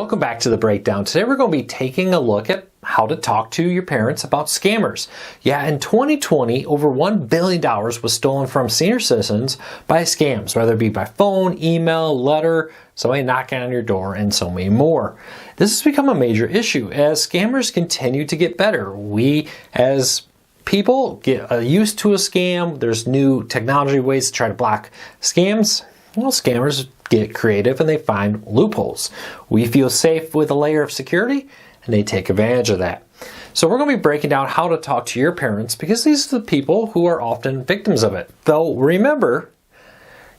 Welcome back to The Breakdown. Today we're going to be taking a look at how to talk to your parents about scammers. Yeah, in 2020, over $1 billion was stolen from senior citizens by scams, whether it be by phone, email, letter, somebody knocking on your door, and so many more. This has become a major issue as scammers continue to get better. We, as people, get used to a scam. There's new technology ways to try to block scams. Well, scammers get creative and they find loopholes. We feel safe with a layer of security and they take advantage of that. So we're going to be breaking down how to talk to your parents because these are the people who are often victims of it. Though remember,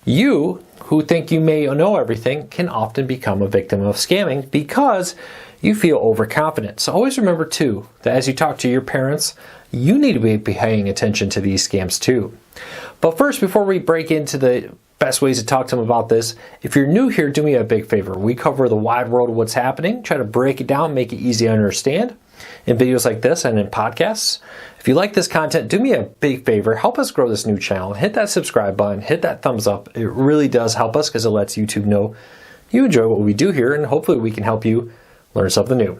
you who think you may know everything can often become a victim of scamming because you feel overconfident. So always remember too that as you talk to your parents, you need to be paying attention to these scams too. But first, before we break into the best ways to talk to them about this, if you're new here, do me a big favor. We cover the wide world of what's happening, try to break it down, make it easy to understand in videos like this and in podcasts. If you like this content, do me a big favor. Help us grow this new channel. Hit that subscribe button, hit that thumbs up. It really does help us because it lets YouTube know you enjoy what we do here and hopefully we can help you learn something new.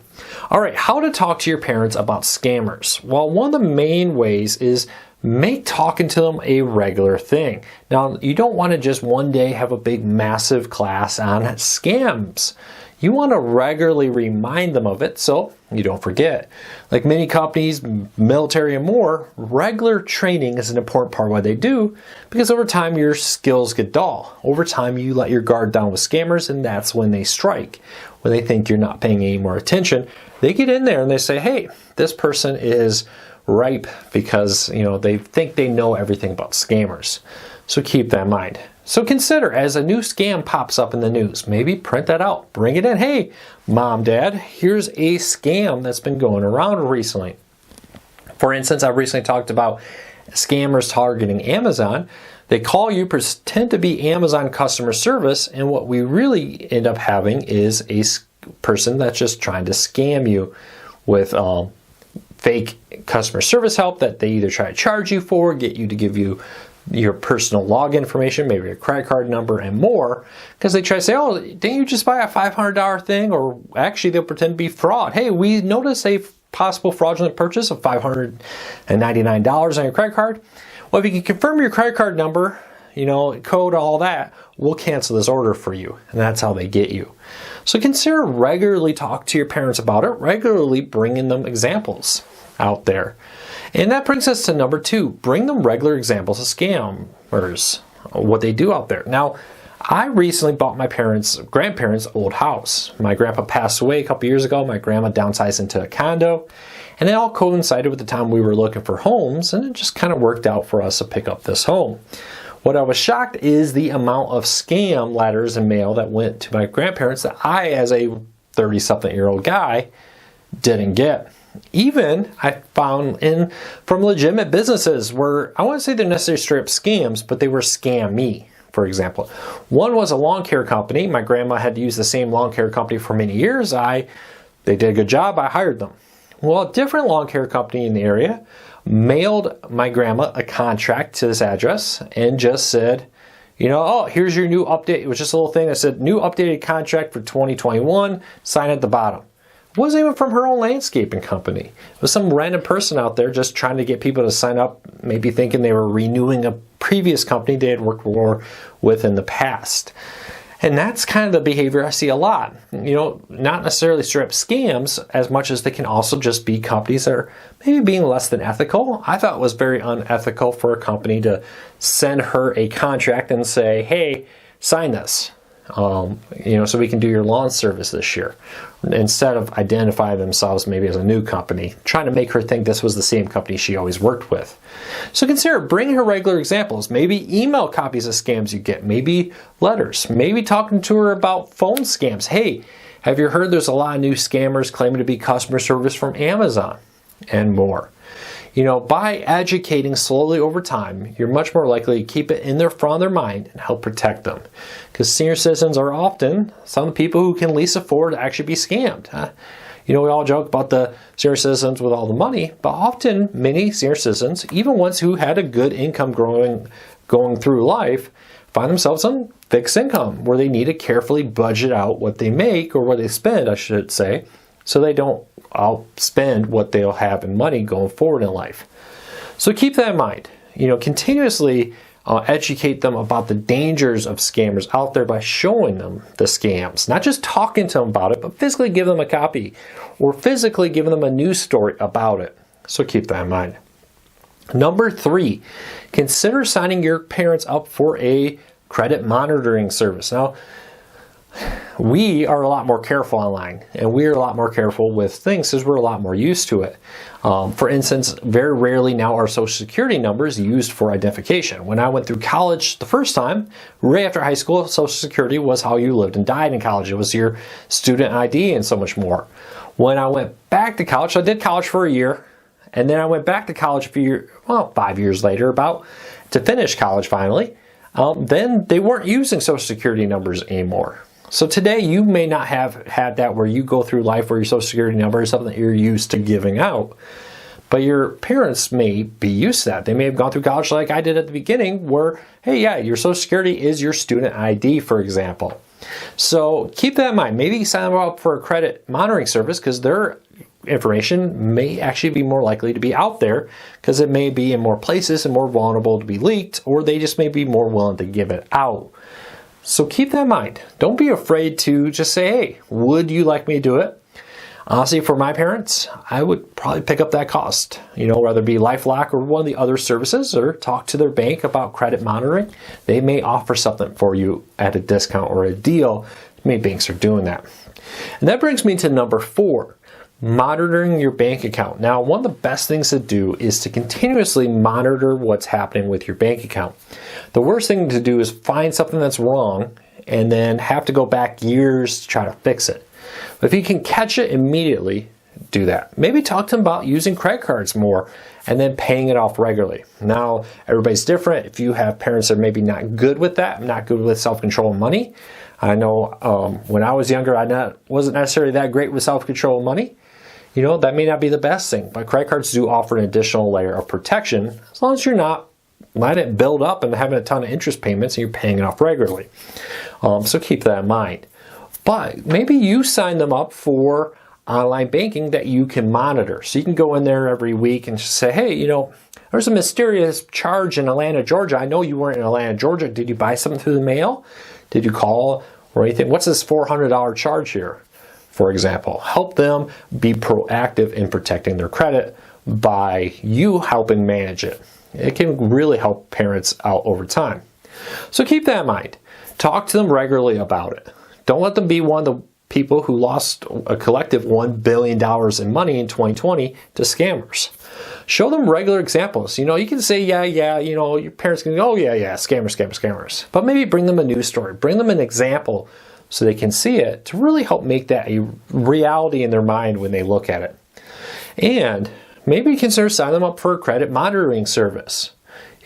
All right, how to talk to your parents about scammers. Well, one of the main ways is make talking to them a regular thing. Now, you don't want to just one day have a big, massive class on scams. You want to regularly remind them of it so you don't forget. Like many companies, military and more, regular training is an important part of what they do because over time your skills get dull. Over time you let your guard down with scammers and that's when they strike. When they think you're not paying any more attention, they get in there and they say, hey, this person is ripe because they think they know everything about scammers. So keep that in mind. So consider as a new scam pops up in the news, maybe print that out, bring it in. Hey, mom, dad, here's a scam that's been going around recently. For instance, I recently talked about scammers targeting Amazon. They call you, pretend to be Amazon customer service, and what we really end up having is a person that's just trying to scam you with fake customer service help that they either try to charge you for, get you to give you your personal log information, maybe your credit card number and more, because they try to say, oh, didn't you just buy a $500 thing? Or actually they'll pretend to be fraud. Hey, we noticed a possible fraudulent purchase of $599 on your credit card. Well, if you can confirm your credit card number, code, all that, we'll cancel this order for you. And that's how they get you. So consider regularly talk to your parents about it, regularly bringing them examples out there. And that brings us to number 2, bring them regular examples of scammers, what they do out there. Now, I recently bought my grandparents' old house. My grandpa passed away a couple years ago. My grandma downsized into a condo. And it all coincided with the time we were looking for homes, and it just kind of worked out for us to pick up this home. What I was shocked is the amount of scam letters and mail that went to my grandparents that I, as a 30-something-year-old guy, didn't get. Even I found from legitimate businesses where I wouldn't say they're necessarily straight up scams, but they were scammy. For example, one was a lawn care company. My grandma had to use the same lawn care company for many years. They did a good job. I hired them. Well, a different lawn care company in the area mailed my grandma a contract to this address and just said, oh, here's your new update. It was just a little thing that said new updated contract for 2021, sign at the bottom. It wasn't even from her own landscaping company. It was some random person out there just trying to get people to sign up, maybe thinking they were renewing a previous company they had worked with in the past. And that's kind of the behavior I see a lot. Not necessarily straight up scams as much as they can also just be companies that are maybe being less than ethical. I thought it was very unethical for a company to send her a contract and say, hey, sign this. So we can do your lawn service this year, instead of identify themselves maybe as a new company, trying to make her think this was the same company she always worked with. So consider bringing her regular examples, maybe email copies of scams you get, maybe letters, maybe talking to her about phone scams. Hey, have you heard there's a lot of new scammers claiming to be customer service from Amazon and more? By educating slowly over time, you're much more likely to keep it in the front of their mind and help protect them. Because senior citizens are often some of the people who can least afford to actually be scammed. We all joke about the senior citizens with all the money, but often many senior citizens, even ones who had a good income going through life, find themselves on fixed income where they need to carefully budget out what they make, or what they spend, I should say, so they don't outspend what they'll have in money going forward in life. So keep that in mind. Continuously educate them about the dangers of scammers out there by showing them the scams. Not just talking to them about it, but physically give them a copy or physically giving them a news story about it. So keep that in mind. Number 3, consider signing your parents up for a credit monitoring service. Now, we are a lot more careful online, and we're a lot more careful with things because we're a lot more used to it. For instance, very rarely now are Social Security numbers used for identification. When I went through college the first time, right after high school, Social Security was how you lived and died in college. It was your student ID and so much more. When I went back to college, so I did college for a year, and then I went back to college 5 years later, to finish college finally. Then they weren't using Social Security numbers anymore. So today you may not have had that where you go through life where your Social Security number is something that you're used to giving out. But your parents may be used to that. They may have gone through college like I did at the beginning where, hey, yeah, your Social Security is your student ID, for example. So keep that in mind. Maybe sign them up for a credit monitoring service because their information may actually be more likely to be out there because it may be in more places and more vulnerable to be leaked, or they just may be more willing to give it out. So keep that in mind. Don't be afraid to just say, hey, would you like me to do it? Honestly, for my parents, I would probably pick up that cost. Whether it be LifeLock or one of the other services, or talk to their bank about credit monitoring. They may offer something for you at a discount or a deal. Many banks are doing that. And that brings me to number 4. Monitoring your bank account. Now, one of the best things to do is to continuously monitor what's happening with your bank account. The worst thing to do is find something that's wrong and then have to go back years to try to fix it. But if you can catch it immediately, do that. Maybe talk to them about using credit cards more and then paying it off regularly. Now, everybody's different. If you have parents that are maybe not good with that, not good with self-control and money. I know when I was younger, I wasn't necessarily that great with self-control and money. That may not be the best thing, but credit cards do offer an additional layer of protection as long as you're not letting it build up and having a ton of interest payments and you're paying it off regularly. So keep that in mind. But maybe you sign them up for online banking that you can monitor. So you can go in there every week and just say, hey, there's a mysterious charge in Atlanta, Georgia. I know you weren't in Atlanta, Georgia. Did you buy something through the mail? Did you call or anything? What's this $400 charge here? For example, help them be proactive in protecting their credit by you helping manage it. It can really help parents out over time. So keep that in mind. Talk to them regularly about it. Don't let them be one of the people who lost a collective $1 billion in money in 2020 to scammers. Show them regular examples. You can say, yeah, your parents can go, oh, yeah, scammers. But maybe bring them a news story. Bring them an example so they can see it to really help make that a reality in their mind when they look at it. And maybe consider signing them up for a credit monitoring service.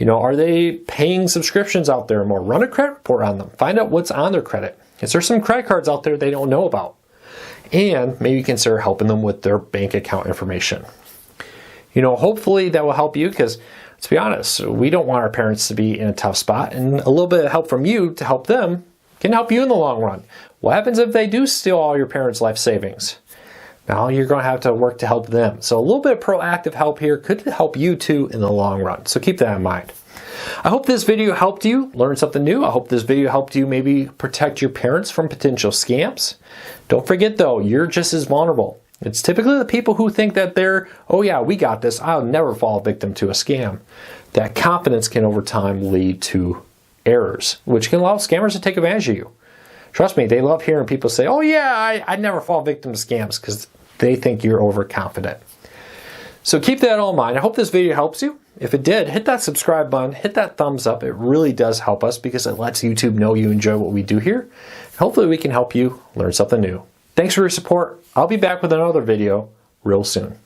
Are they paying subscriptions out there more? Run a credit report on them. Find out what's on their credit. Is there some credit cards out there they don't know about? And maybe consider helping them with their bank account information. Hopefully that will help you because, to be honest, we don't want our parents to be in a tough spot. And a little bit of help from you to help them can help you in the long run. What happens if they do steal all your parents' life savings? Now you're going to have to work to help them. So a little bit of proactive help here could help you too in the long run. So keep that in mind. I hope this video helped you learn something new. I hope this video helped you maybe protect your parents from potential scams. Don't forget though, you're just as vulnerable. It's typically the people who think that they're, oh yeah, we got this. I'll never fall victim to a scam. That confidence can over time lead to errors, which can allow scammers to take advantage of you. Trust me, they love hearing people say, oh yeah, I never fall victim to scams because they think you're overconfident. So keep that all in mind. I hope this video helps you. If it did, hit that subscribe button, hit that thumbs up. It really does help us because it lets YouTube know you enjoy what we do here. Hopefully we can help you learn something new. Thanks for your support. I'll be back with another video real soon.